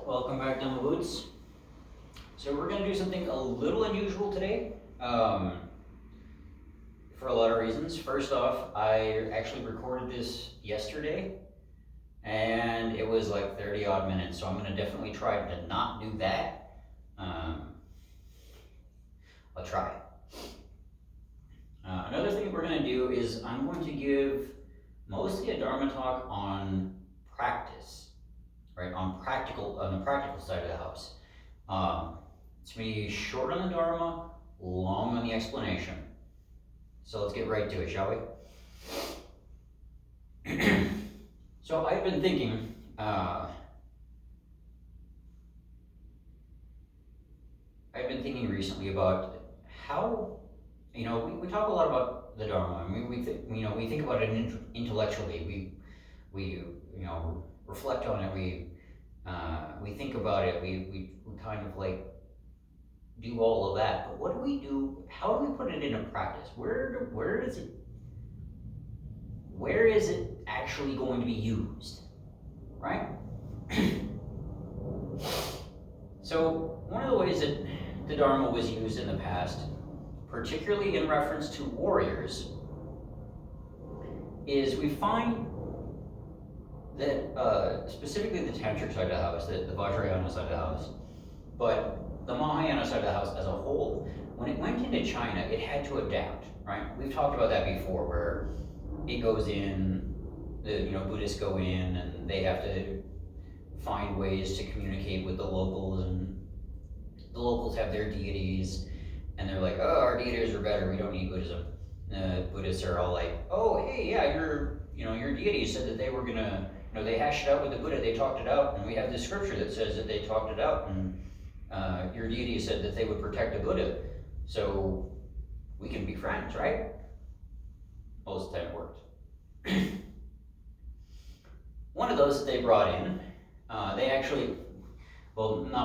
Welcome back, Dumb Boots. So we're going to do something a little unusual today, for a lot of reasons. First off, I actually recorded this yesterday, and it was like 30 odd minutes, so I'm going to definitely try to not do that. I'll try. Another thing we're going to do is I'm going to give mostly a Dharma talk on practice, right? On the practical side of the house. It's going to be short on the Dharma, long on the explanation. So let's get right to it, shall we? So I've been thinking, recently about how, we talk a lot about the Dharma. I mean, we think about it intellectually. We reflect on it. We think about it. We kind of like do all of that. But what do we do? How do we put it into practice? Where is it actually going to be used, right? So one of the ways that the Dharma was used in the past, particularly in reference to warriors, is we find that specifically the Tantric side of the house, the Vajrayana side of the house, but the Mahayana side of the house as a whole, when it went into China, it had to adapt, right? We've talked about that before, where it goes in, the Buddhists go in, and they have to find ways to communicate with the locals, and the locals have their deities, and they're like, oh, our deities are better, we don't need Buddhism. Buddhists are all like, oh, hey, yeah, your deity said that they were gonna, they hashed it out with the Buddha, they talked it out, and we have this scripture that says that they talked it out, and your deity said that they would protect the Buddha, so we can be friends, right? Most of the time it worked. One of those that they brought in, not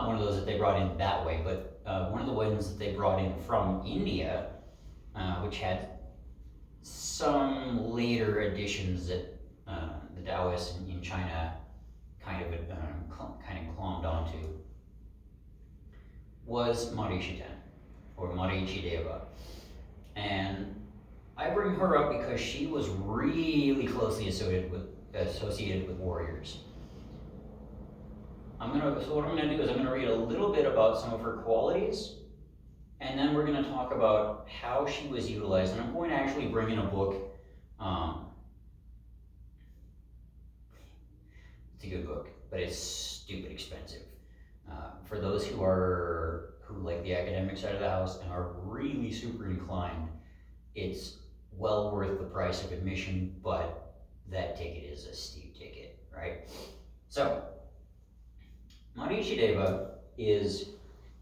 one of those that they brought in that way, but one of the ones that they brought in from India, which had some later additions that the Taoists in China kind of clombed onto, was Marishiten, or Marishiteva. And I bring her up because she was really closely associated with warriors. So what I'm going to do is I'm going to read a little bit about some of her qualities, and then we're going to talk about how she was utilized. And I'm going to actually bring in a book. It's a good book, but it's stupid expensive. For those who like the academic side of the house and are really super inclined, it's well worth the price of admission, but that ticket is a steep ticket, right? So, Marishiteva is,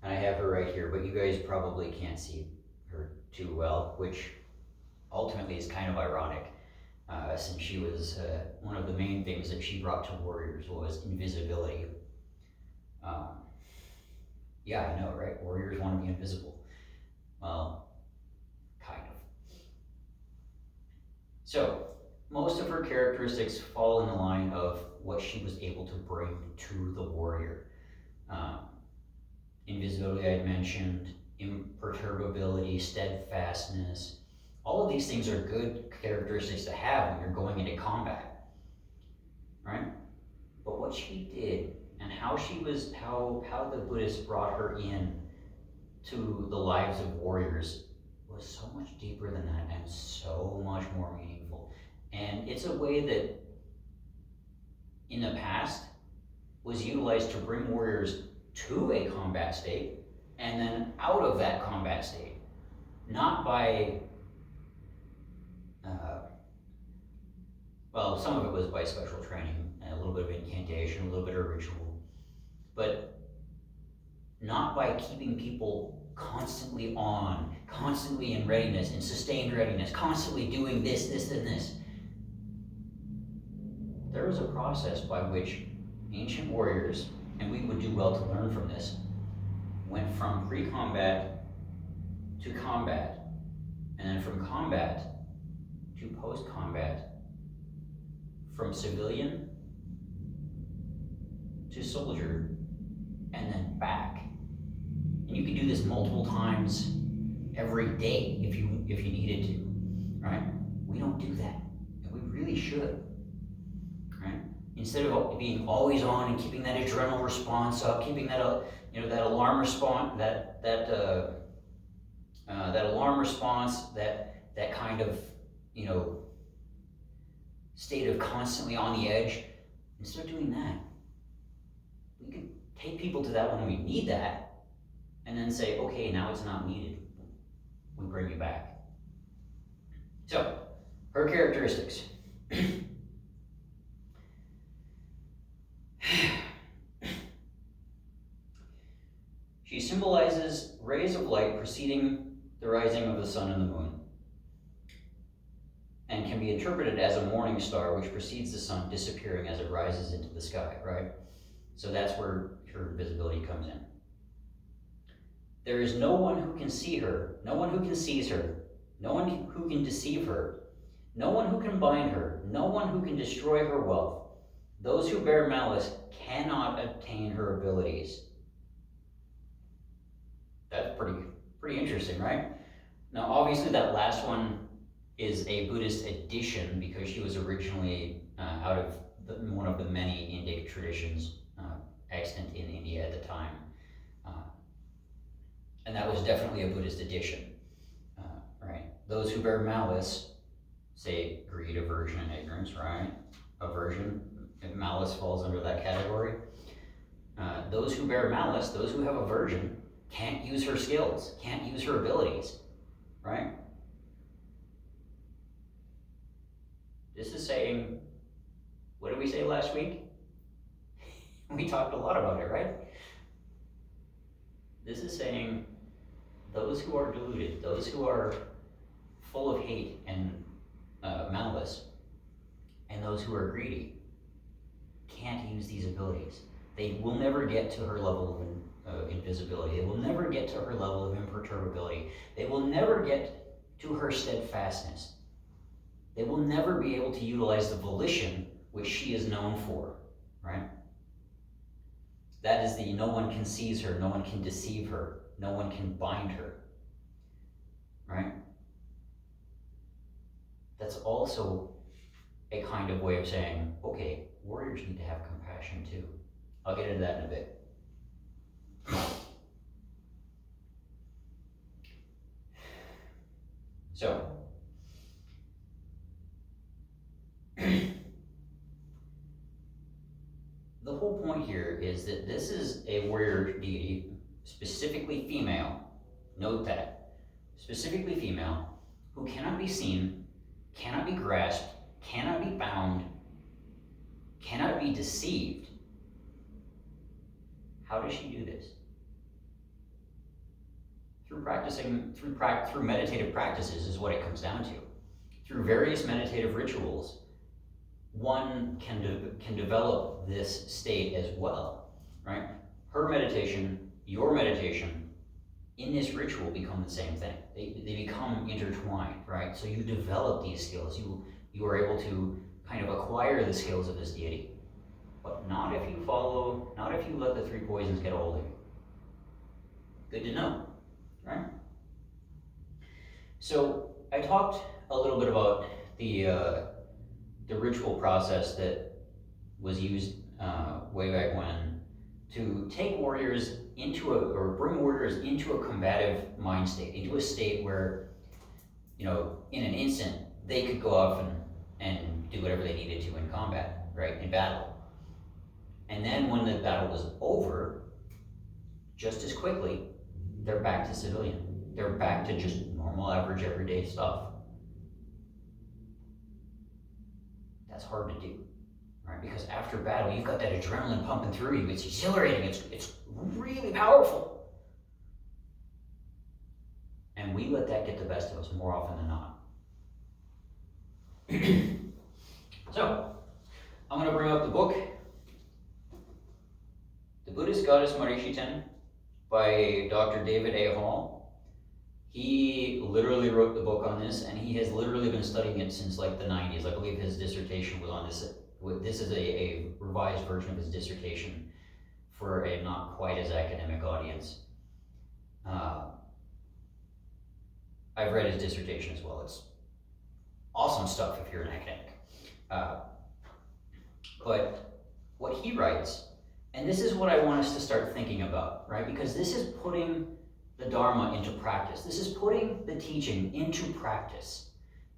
and I have her right here, but you guys probably can't see her too well, which ultimately is kind of ironic, since she was, one of the main things that she brought to warriors was invisibility. Yeah, I know, right? Warriors want to be invisible. Well, kind of. So, most of her characteristics fall in the line of what she was able to bring to the warrior. Invisibility I had mentioned, imperturbability, steadfastness. All of these things are good characteristics to have when you're going into combat, right? But what she did and how the Buddhists brought her in to the lives of warriors was so much deeper than that and so much more meaningful. And it's a way that in the past was utilized to bring warriors to a combat state and then out of that combat state, not by some of it was by special training and a little bit of incantation, a little bit of ritual, but not by keeping people constantly on, constantly in readiness, in sustained readiness, constantly doing this, and this. There was a process by which ancient warriors, and we would do well to learn from this, went from pre-combat to combat, and then from combat to post-combat, from civilian to soldier and then back. And you can do this multiple times every day if you needed to, right? We don't do that, and we really should, right? Instead of being always on and keeping that adrenal response up, keeping that that alarm response, that alarm response, that kind of state of constantly on the edge. Instead of doing that, we can take people to that when we need that, and then say, okay, now it's not needed. We bring you back. So, her characteristics. She symbolizes rays of light preceding the rising of the sun and the moon, and can be interpreted as a morning star which precedes the sun disappearing as it rises into the sky, right? So that's where her visibility comes in. There is no one who can see her, no one who can seize her, no one who can deceive her, no one who can bind her, no one who can destroy her wealth. Those who bear malice cannot obtain her abilities. That's pretty interesting, right? Now, obviously, that last one is a Buddhist addition because she was originally out of one of the many Indic traditions extant in India at the time. And that was definitely a Buddhist addition, right? Those who bear malice, say greed, aversion, and ignorance, right? Aversion, if malice falls under that category. Those who bear malice, those who have aversion, can't use her skills, can't use her abilities, right? This is saying, what did we say last week? We talked a lot about it, right? This is saying those who are deluded, those who are full of hate and malice, and those who are greedy can't use these abilities. They will never get to her level of invisibility. They will never get to her level of imperturbability. They will never get to her steadfastness. They will never be able to utilize the volition which she is known for, right? That is the no one can seize her, no one can deceive her, no one can bind her, right? That's also a kind of way of saying, okay, warriors need to have compassion too. I'll get into that in a bit. So, the whole point here is that this is a warrior deity, specifically female, note that, specifically female, who cannot be seen, cannot be grasped, cannot be bound, cannot be deceived. How does she do this? Through meditative practices is what it comes down to. Through various meditative rituals, one can develop this state as well, right? Her meditation, your meditation, in this ritual become the same thing. They become intertwined, right? So you develop these skills. You are able to kind of acquire the skills of this deity. But not if you let the three poisons get a hold of you. Good to know, right? So I talked a little bit about the ritual process that was used way back when to take warriors or bring warriors into a combative mind state, into a state where, in an instant, they could go off and do whatever they needed to in combat, right, in battle. And then when the battle was over, just as quickly, they're back to civilian. They're back to just normal, average, everyday stuff. That's hard to do, right? Because after battle, you've got that adrenaline pumping through you. It's exhilarating. It's really powerful. And we let that get the best of us more often than not. So, I'm going to bring up the book, The Buddhist Goddess Marishiten by Dr. David A. Hall. He literally wrote the book on this, and he has literally been studying it since like the 90s. I believe his dissertation was on this This is a revised version of his dissertation for a not quite as academic audience. I've read his dissertation as well. It's awesome stuff if you're an academic. But what he writes, and this is what I want us to start thinking about, right? Because this is putting the Dharma into practice. This is putting the teaching into practice,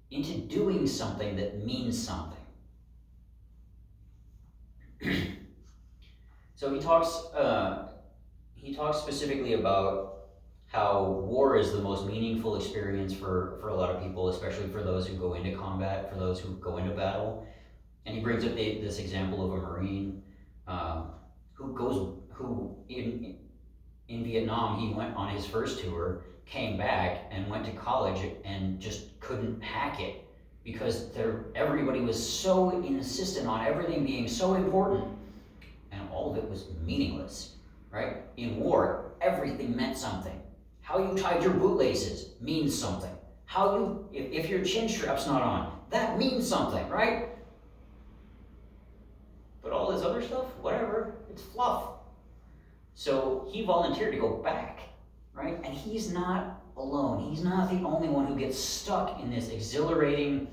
into doing something that means something. So he talks specifically about how war is the most meaningful experience for a lot of people, especially for those who go into combat, for those who go into battle. And he brings up this example of a Marine who in Vietnam, he went on his first tour, came back and went to college and just couldn't hack it because everybody was so insistent on everything being so important, and all of it was meaningless, right? In war, everything meant something. How you tied your bootlaces means something. If your chin strap's not on, that means something, right? But all this other stuff, whatever, it's fluff. So he volunteered to go back, right? And he's not alone. He's not the only one who gets stuck in this exhilarating,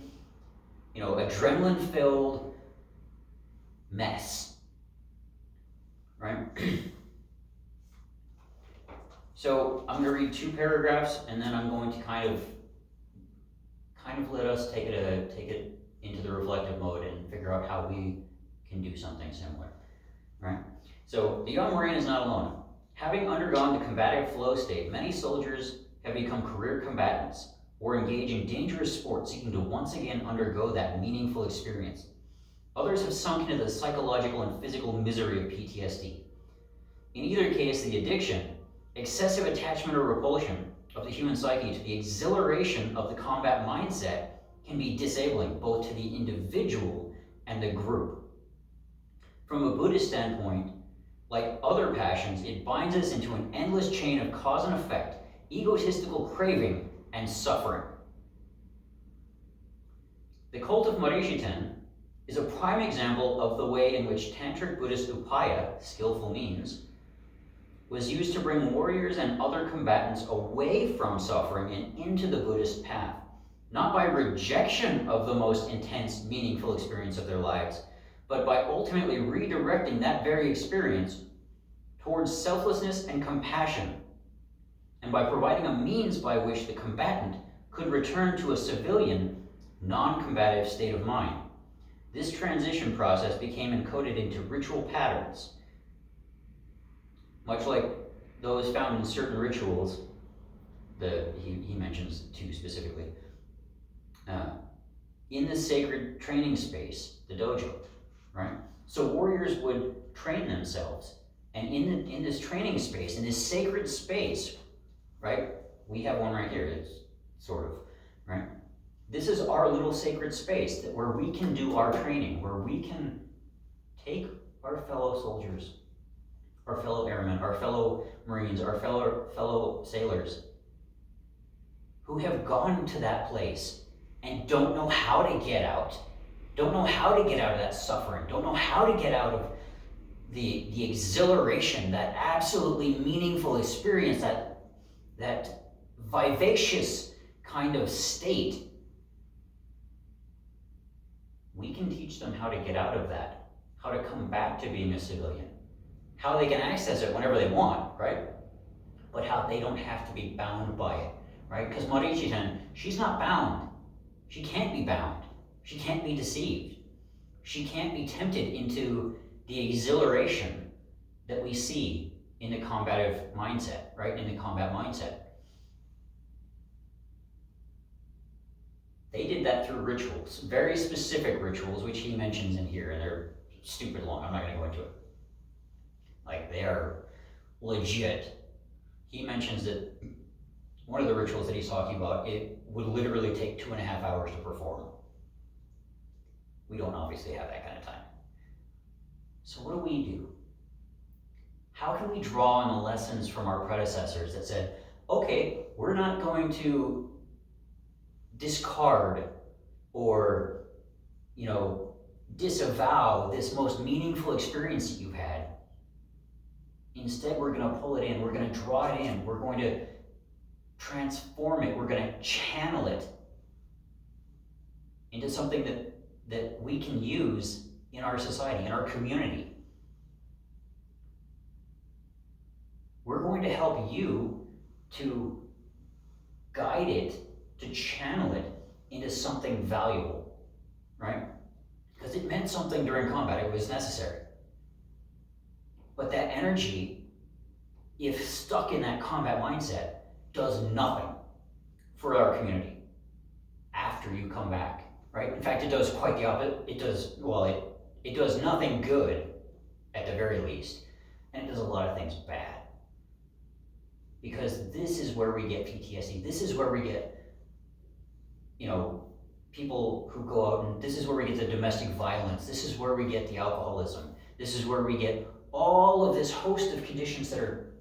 adrenaline-filled mess, right? So I'm going to read 2 paragraphs, and then I'm going to kind of let us take it into the reflective mode and figure out how we can do something similar, right? So the young Marine is not alone. Having undergone the combative flow state, many soldiers have become career combatants or engage in dangerous sports seeking to once again undergo that meaningful experience. Others have sunk into the psychological and physical misery of PTSD. In either case, the addiction, excessive attachment or repulsion of the human psyche to the exhilaration of the combat mindset can be disabling both to the individual and the group. From a Buddhist standpoint, like other passions, it binds us into an endless chain of cause and effect, egotistical craving, and suffering. The cult of Marishiten is a prime example of the way in which Tantric Buddhist Upaya, skillful means, was used to bring warriors and other combatants away from suffering and into the Buddhist path, not by rejection of the most intense, meaningful experience of their lives, but by ultimately redirecting that very experience towards selflessness and compassion, and by providing a means by which the combatant could return to a civilian, non-combative state of mind. This transition process became encoded into ritual patterns, much like those found in certain rituals. He mentions 2 specifically. In the sacred training space, the dojo, right? So warriors would train themselves, and in this training space, in this sacred space, right? We have one right here, it's sort of, right? This is our little sacred space where we can do our training, where we can take our fellow soldiers, our fellow airmen, our fellow Marines, our fellow sailors who have gone to that place and don't know how to get out, don't know how to get out of that suffering, don't know how to get out of the exhilaration, that absolutely meaningful experience, that vivacious kind of state. We can teach them how to get out of that, how to come back to being a civilian, how they can access it whenever they want, right? But how they don't have to be bound by it, right? Because Marishiten, she's not bound. She can't be bound. She can't be deceived. She can't be tempted into the exhilaration that we see in the combative mindset, right? In the combat mindset. They did that through rituals, very specific rituals, which he mentions in here, and they're stupid long. I'm not going to go into it. Like, they are legit. He mentions that one of the rituals that he's talking about, it would literally take 2.5 hours to perform. We don't obviously have that kind of time. So what do we do? How can we draw on the lessons from our predecessors that said, okay, we're not going to discard or, disavow this most meaningful experience that you've had. Instead, we're going to pull it in, we're going to draw it in, we're going to transform it, we're going to channel it into something that we can use in our society, in our community. We're going to help you to guide it, to channel it into something valuable, right? Because it meant something during combat, it was necessary. But that energy, if stuck in that combat mindset, does nothing for our community after you come back, right? In fact, it does quite the opposite. It does nothing good at the very least, and it does a lot of things bad. Because this is where we get PTSD. This is where we get, people who go out, and this is where we get the domestic violence. This is where we get the alcoholism. This is where we get all of this host of conditions that are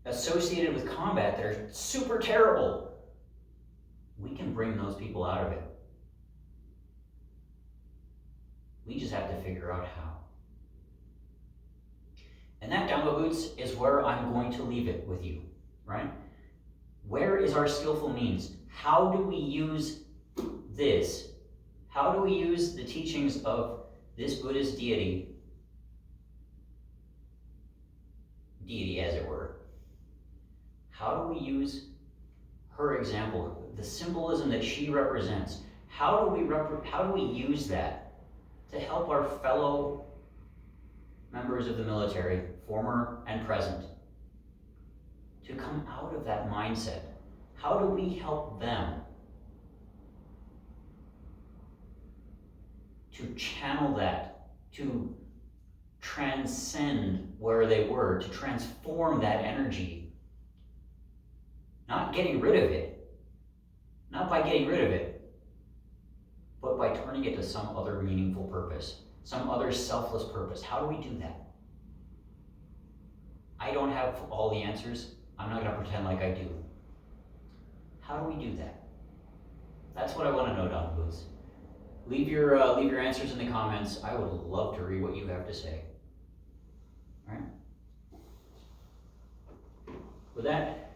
associated with combat that are super terrible. We can bring those people out of it. We just have to figure out how. And that download boots is where I'm going to leave it with you, right? Where is our skillful means? How do we use this? How do we use the teachings of this Buddhist deity as it were? How do we use her example, the symbolism that she represents? How do we use that to help our fellow members of the military, former and present, to come out of that mindset? How do we help them to channel that, to transcend where they were, to transform that energy? Not getting rid of it, not by getting rid of it, but by turning it to some other meaningful purpose, some other selfless purpose. How do we do that? I don't have all the answers. I'm not going to pretend like I do. How do we do that? That's what I want to know, Don Boots. Leave your answers in the comments. I would love to read what you have to say. All right? With that,